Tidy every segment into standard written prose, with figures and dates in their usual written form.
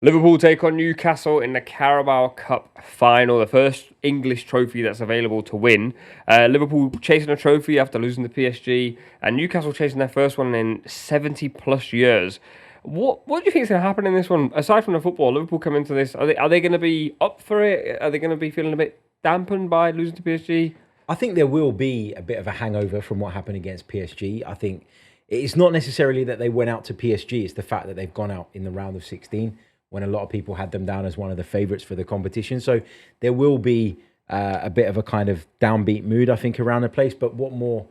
Liverpool take on Newcastle in the Carabao Cup final, the first English trophy that's available to win. Liverpool chasing a trophy after losing to PSG, and Newcastle chasing their first one in 70 plus years. What do you think is going to happen in this one? Aside from the football, Liverpool come into this. Are they going to be up for it? Are they going to be feeling a bit dampened by losing to PSG? I think there will be a bit of a hangover from what happened against PSG. I think it's not necessarily that they went out to PSG, it's the fact that they've gone out in the round of 16 when a lot of people had them down as one of the favourites for the competition. So there will be a bit of a kind of downbeat mood, I think, around the place. But what more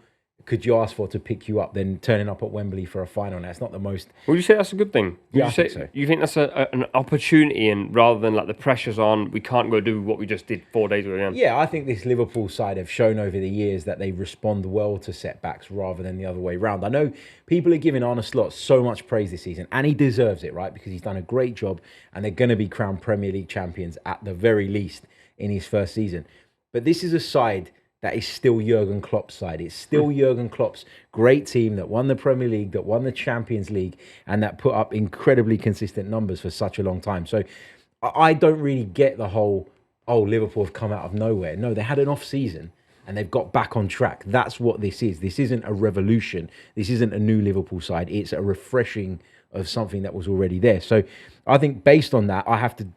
could you ask for to pick you up than turning up at Wembley for a final? Now, it's not the most... Would you say that's a good thing? I think so. You think that's an opportunity, and rather than like the pressure's on, we can't go do what we just did 4 days ago again? Yeah, I think this Liverpool side have shown over the years that they respond well to setbacks rather than the other way around. I know people are giving Arne Slot so much praise this season, and he deserves it, right? Because he's done a great job, and they're going to be crowned Premier League champions at the very least in his first season. But this is a side that is still Jurgen Klopp's side. It's still Jurgen Klopp's great team that won the Premier League, that won the Champions League, and that put up incredibly consistent numbers for such a long time. So I don't really get the whole, Liverpool have come out of nowhere. No, they had an off season and they've got back on track. That's what this is. This isn't a revolution. This isn't a new Liverpool side. It's a refreshing of something that was already there. So I think based on that, I have to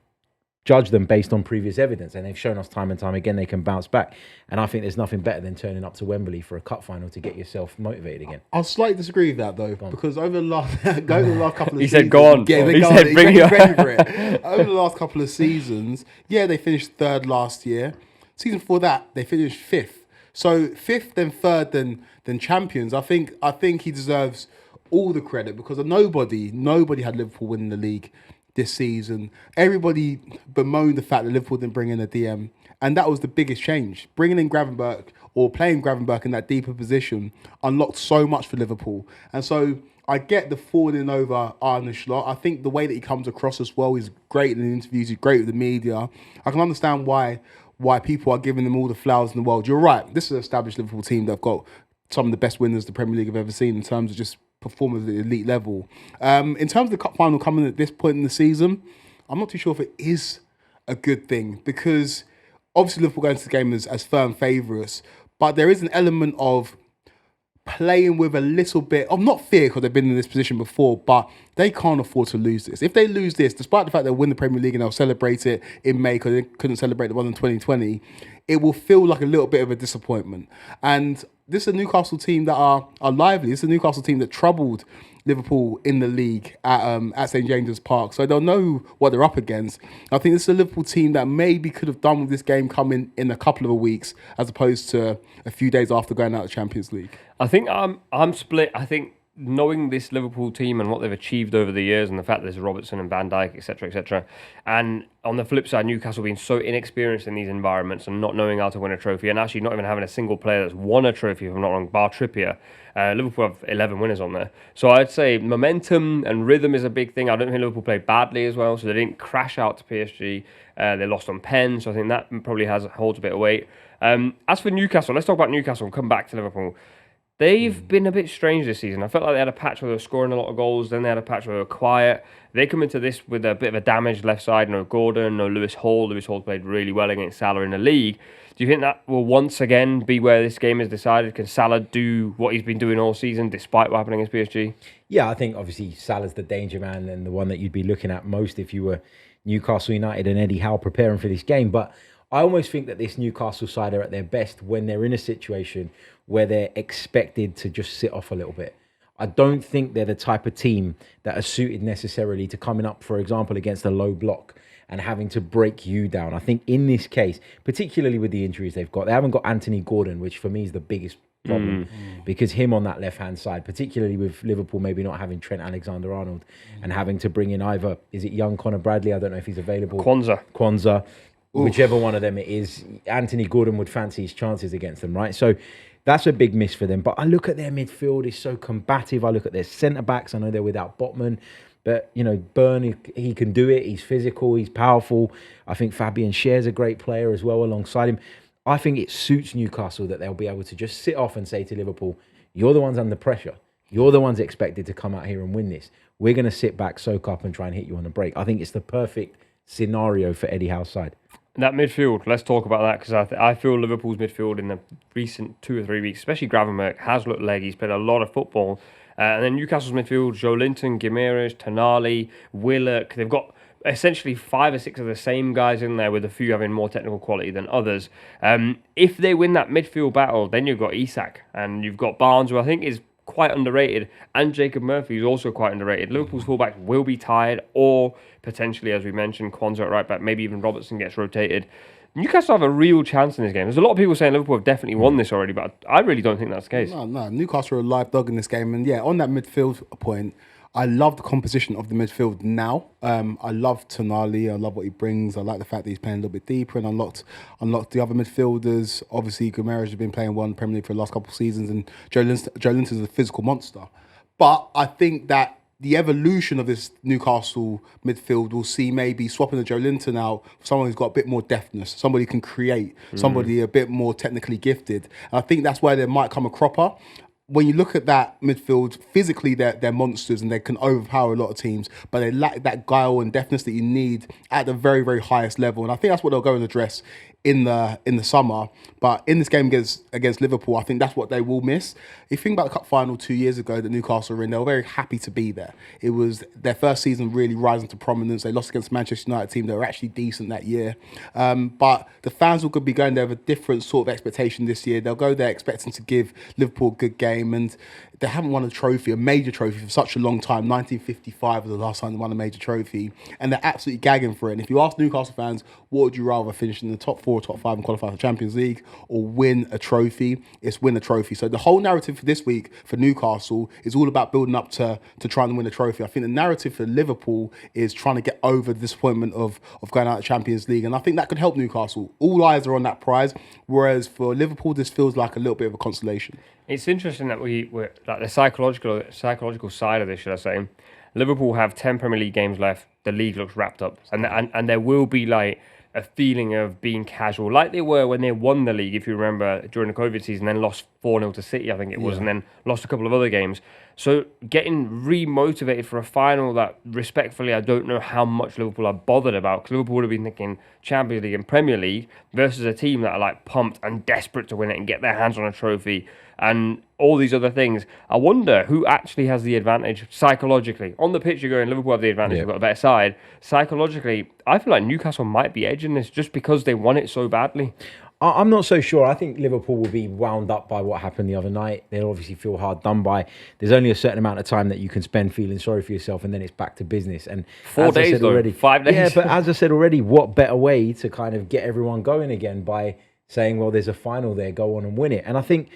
judge them based on previous evidence, and they've shown us time and time again they can bounce back. And I think there's nothing better than turning up to Wembley for a cup final to get yourself motivated again. I'll slightly disagree with that though, because over the last couple of he seasons, said, "Go on." Yeah, he said, "Bring it." ready for it. Over the last couple of seasons, yeah, they finished third last year. Season before that, they finished fifth. So fifth, then third, then champions. I think he deserves all the credit because nobody had Liverpool winning the league this season. Everybody bemoaned the fact that Liverpool didn't bring in a DM, and that was the biggest change. Bringing in Gravenberch or playing Gravenberch in that deeper position unlocked so much for Liverpool. And so I get the falling over Arne Slot. I think the way that he comes across as well is great in the interviews. He's great with the media. I can understand why people are giving him all the flowers in the world. You're right. This is an established Liverpool team that have got some of the best winners the Premier League have ever seen in terms of just performers at the elite level. In terms of the cup final coming at this point in the season, I'm not too sure if it is a good thing because obviously Liverpool going into the game as firm favourites, but there is an element of playing with a little bit of not fear because they've been in this position before, but they can't afford to lose this. If they lose this, despite the fact they'll win the Premier League and they'll celebrate it in May because they couldn't celebrate the one in 2020, it will feel like a little bit of a disappointment. And this is a Newcastle team that are lively. This is a Newcastle team that troubled Liverpool in the league at St James's Park. So they'll know what they're up against. I think this is a Liverpool team that maybe could have done with this game coming in a couple of weeks as opposed to a few days after going out of the Champions League. I think I'm split. I think knowing this Liverpool team and what they've achieved over the years and the fact that there's Robertson and Van Dijk, etc., and on the flip side, Newcastle being so inexperienced in these environments and not knowing how to win a trophy and actually not even having a single player that's won a trophy, if I'm not wrong, bar Trippier. Liverpool have 11 winners on there. So I'd say momentum and rhythm is a big thing. I don't think Liverpool played badly as well, so they didn't crash out to PSG. They lost on pen, so I think that probably holds a bit of weight. As for Newcastle, let's talk about Newcastle and come back to Liverpool. They've been a bit strange this season. I felt like they had a patch where they were scoring a lot of goals, then they had a patch where they were quiet. They come into this with a bit of a damaged left side. No Gordon, no Lewis Hall. Lewis Hall played really well against Salah in the league. Do you think that will once again be where this game is decided? Can Salah do what he's been doing all season despite what happened against PSG? Yeah, I think obviously Salah's the danger man and the one that you'd be looking at most if you were Newcastle United and Eddie Howe preparing for this game. But I almost think that this Newcastle side are at their best when they're in a situation where they're expected to just sit off a little bit. I don't think they're the type of team that are suited necessarily to coming up, for example, against a low block and having to break you down. I think in this case, particularly with the injuries they've got, they haven't got Anthony Gordon, which for me is the biggest problem because him on that left-hand side, particularly with Liverpool maybe not having Trent Alexander-Arnold and having to bring in either, is it young Conor Bradley? I don't know if he's available. Kwanzaa. Whichever one of them it is, Anthony Gordon would fancy his chances against them, right? So that's a big miss for them. But I look at their midfield, it's so combative. I look at their centre-backs. I know they're without Botman. But, you know, Burn, he can do it. He's physical. He's powerful. I think Fabian Schär's a great player as well alongside him. I think it suits Newcastle that they'll be able to just sit off and say to Liverpool, you're the ones under pressure. You're the ones expected to come out here and win this. We're going to sit back, soak up, and try and hit you on the break. I think it's the perfect scenario for Eddie Howe's side. That midfield, let's talk about that, because I feel Liverpool's midfield in the recent 2 or 3 weeks, especially Gravenberch, has looked leggy. He's played a lot of football. And then Newcastle's midfield, Joe Linton, Gimenez, Tonali, Willock. They've got essentially 5 or 6 of the same guys in there, with a few having more technical quality than others. If they win that midfield battle, then you've got Isak, and you've got Barnes, who I think is quite underrated, and Jacob Murphy is also quite underrated. Liverpool's fullbacks will be tired, or potentially, as we mentioned, Kwanzaa at right back, maybe even Robertson gets rotated. Newcastle have a real chance in this game. There's a lot of people saying Liverpool have definitely won this already, but I really don't think that's the case. No, Newcastle are a live dog in this game. And yeah, on that midfield point, I love the composition of the midfield now. I love Tonali. I love what he brings. I like the fact that he's playing a little bit deeper and unlocked the other midfielders. Obviously, Gimenez has been playing well in the Premier League for the last couple of seasons, and Joe Linton is a physical monster. But I think that the evolution of this Newcastle midfield will see maybe swapping the Joe Linton out for someone who's got a bit more deftness, somebody who can create, somebody a bit more technically gifted. And I think that's where there might come a cropper. When you look at that midfield, physically they're monsters and they can overpower a lot of teams, but they lack that guile and deftness that you need at the very, very highest level. And I think that's what they'll go and address in the summer. But in this game against Liverpool, I think that's what they will miss. If you think about the cup final 2 years ago that Newcastle were in, they were very happy to be there. It was their first season really rising to prominence. They lost against the Manchester United team that were actually decent that year. But the fans will be going there with a different sort of expectation this year. They'll go there expecting to give Liverpool a good game, and they haven't won a major trophy for such a long time. 1955 was the last time they won a major trophy, and they're absolutely gagging for it. And if you ask Newcastle fans, what would you rather, finish in the top 4 or top 5 and qualify for the Champions League, or win a trophy? It's win a trophy. So the whole narrative for this week for Newcastle is all about building up to trying to win a trophy. I think the narrative for Liverpool is trying to get over the disappointment of going out of the Champions League, and I think that could help Newcastle. All eyes are on that prize, whereas for Liverpool, this feels like a little bit of a consolation. It's interesting that we're like the psychological side of this, should I say. Liverpool have 10 Premier League games left. The league looks wrapped up, and there will be like a feeling of being casual, like they were when they won the league, if you remember, during the COVID season, then lost 4-0 to City, I think it was, and then lost a couple of other games. So getting re-motivated for a final that, respectfully, I don't know how much Liverpool are bothered about, because Liverpool would have been thinking Champions League and Premier League versus a team that are like pumped and desperate to win it and get their hands on a trophy and all these other things. I wonder who actually has the advantage psychologically. On the pitch, you're going, Liverpool have the advantage, they've got a better side. Psychologically, I feel like Newcastle might be edging this just because they won it so badly. I'm not so sure. I think Liverpool will be wound up by what happened the other night. They'll obviously feel hard done by. There's only a certain amount of time that you can spend feeling sorry for yourself, and then it's back to business. And 4 days, though. Already, 5 days. Yeah, but as I said already, what better way to kind of get everyone going again by saying, well, there's a final there, go on and win it. And I think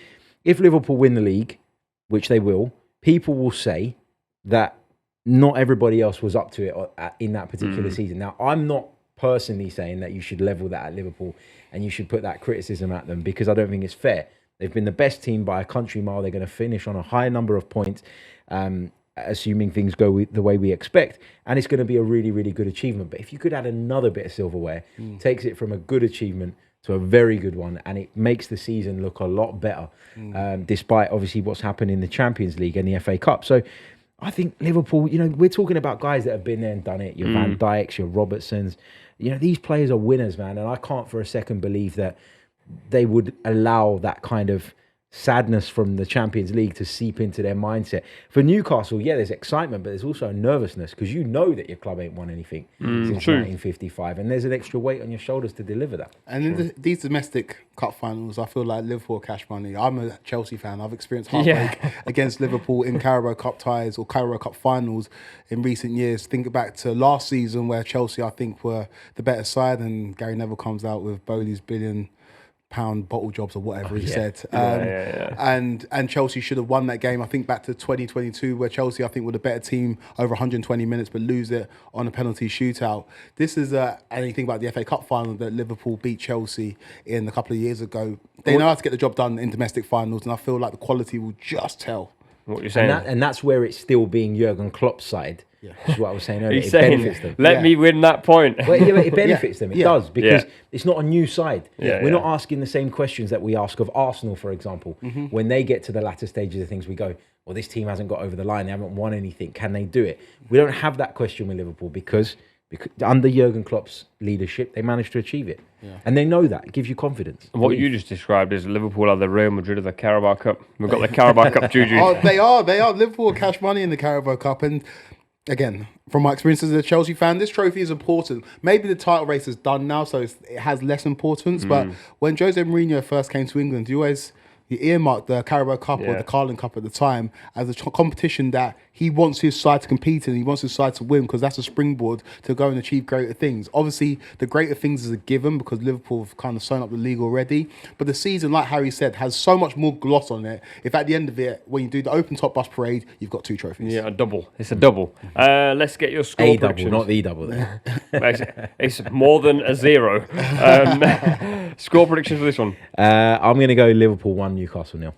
if Liverpool win the league, which they will, people will say that not everybody else was up to it in that particular season. Now, I'm not personally saying that you should level that at Liverpool and you should put that criticism at them, because I don't think it's fair. They've been the best team by a country mile. They're going to finish on a high number of points, assuming things go the way we expect. And it's going to be a really, really good achievement. But if you could add another bit of silverware, takes it from a good achievement to a very good one, and it makes the season look a lot better, despite obviously what's happened in the Champions League and the FA Cup. So I think Liverpool, we're talking about guys that have been there and done it. Your Van Dijks, your Robertsons. These players are winners, man. And I can't for a second believe that they would allow that kind of sadness from the Champions League to seep into their mindset. For Newcastle, there's excitement, but there's also a nervousness, because you know that your club ain't won anything since 1955, and there's an extra weight on your shoulders to deliver that. And in these domestic cup finals, I feel like Liverpool are cash money. I'm a Chelsea fan. I've experienced heartbreak against Liverpool in Carabao Cup ties or Carabao Cup finals in recent years. Think back to last season where Chelsea, I think, were the better side, and Gary Neville comes out with Bowley's £1 billion bottle jobs or whatever he said. And Chelsea should have won that game. I think back to 2022 where Chelsea, I think, were the better team over 120 minutes but lose it on a penalty shootout. This is anything about the FA Cup final that Liverpool beat Chelsea in a couple of years ago. They know how to get the job done in domestic finals, and I feel like the quality will just tell. What you're saying? And that's where it's still being Jurgen Klopp's side. Yeah. Which is what I was saying earlier. He's It saying, benefits them. let me win that point. Well, yeah, but it benefits them. It does, because Yeah. it's not a new side. Yeah, We're not asking the same questions that we ask of Arsenal, for example. Mm-hmm. When they get to the latter stages of things, we go, well, this team hasn't got over the line. They haven't won anything. Can they do it? We don't have that question with Liverpool because under Jurgen Klopp's leadership, they managed to achieve it. Yeah. And they know that. It gives you confidence. What you just described is Liverpool are the Real Madrid of the Carabao Cup. We've got the Carabao Cup juju. Oh, they are. Liverpool cash money in the Carabao Cup. And again, from my experience as a Chelsea fan, this trophy is important. Maybe the title race is done now, so it has less importance. But when Jose Mourinho first came to England, he earmarked the Carabao Cup or the Carling Cup at the time as a competition that he wants his side to compete in. He wants his side to win because that's a springboard to go and achieve greater things. Obviously, the greater things is a given because Liverpool have kind of sewn up the league already. But the season, like Harry said, has so much more gloss on it. If at the end of it, when you do the open top bus parade, you've got 2 trophies. Yeah, a double. It's a double. Let's get your score predictions. Not the double there. It's more than a 0. Score predictions for this one. I'm going to go Liverpool 1, Newcastle 0.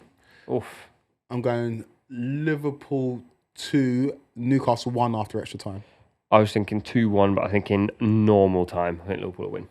Oof. I'm going Liverpool 2, Newcastle 1 after extra time. I was thinking 2-1, but I think in normal time, I think Liverpool will win.